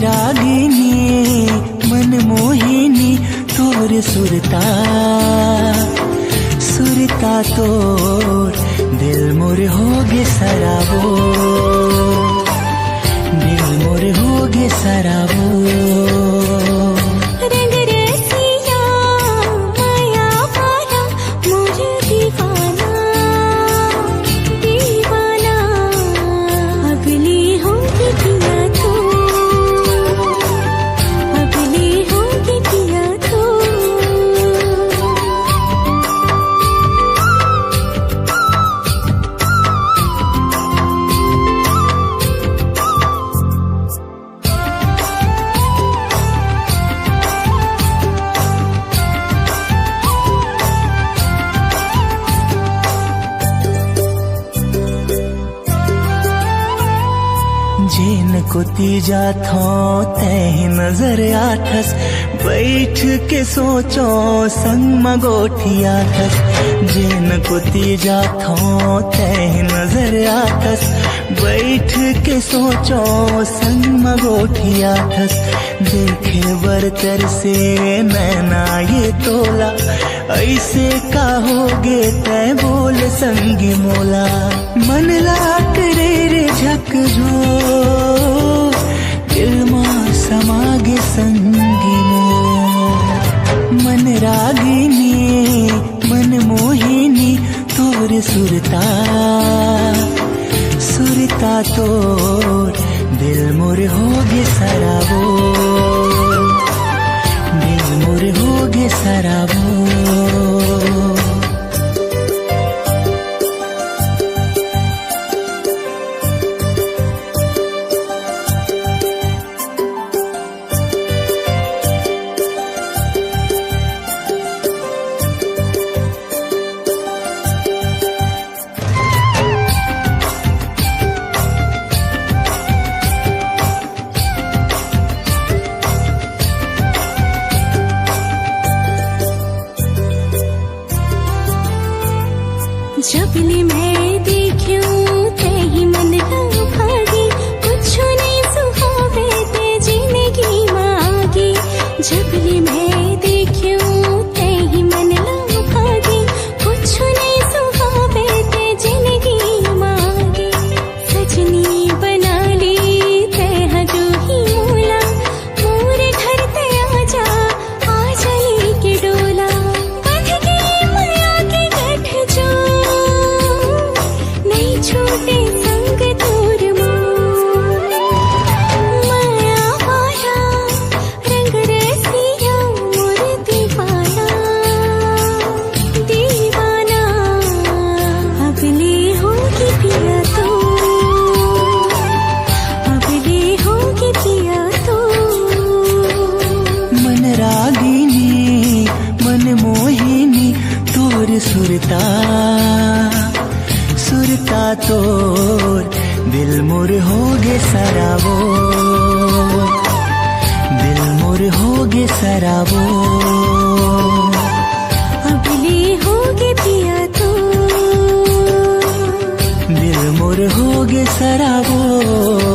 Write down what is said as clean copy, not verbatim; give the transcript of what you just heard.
रागिनी मन मोहिनी तोर सुरता सुरता तोर दिल मोर होगे सराबो, दिल मोर होगे सराबो। जिन को तीजा थो तह नजर आथस, बैठ के सोचो संग मगोठिया थस। जिन को तीजा थो तह नजर आथस, बैठ के सोचो संग मगोठिया थस। देखे बरतर से नैना ये तोला, ऐसे का होगे तय बोल संगी मोला। मन लाट रे रे झक जो दिल मां समागे संगी मो। मन रागिनी मन मोहिनी तोर सुरता सुरता तोर दिल मोर होगे सराबो, दिल मोर होगे सराबो। जबले मैं देखूं ते ही मन भागी, कुछ नहीं सुहावे ते जिंदगी मांगी। जबले मैं देखूं ते ही मन भागी, कुछ नहीं सुहावे ते जिंदगी मांगी। सजनी बना ली ते हजू ही मोला, मोरे घर ते आजा आजा लेके डोला। बंध गई माया के गठ जो छोटे संग दूर मोर। माया वाला रंग रसिया मोर दीवाना दीवाना। अबले होगी पिया तो, अबले होगी पिया तो। मन रागिनी मन मोहिनी तोर सुरता सुरता तोर दिल मोर होगे सराबो, दिल मोर होगे सराबो। अबले होगे पिया तो, दिल मोर होगे सराबो।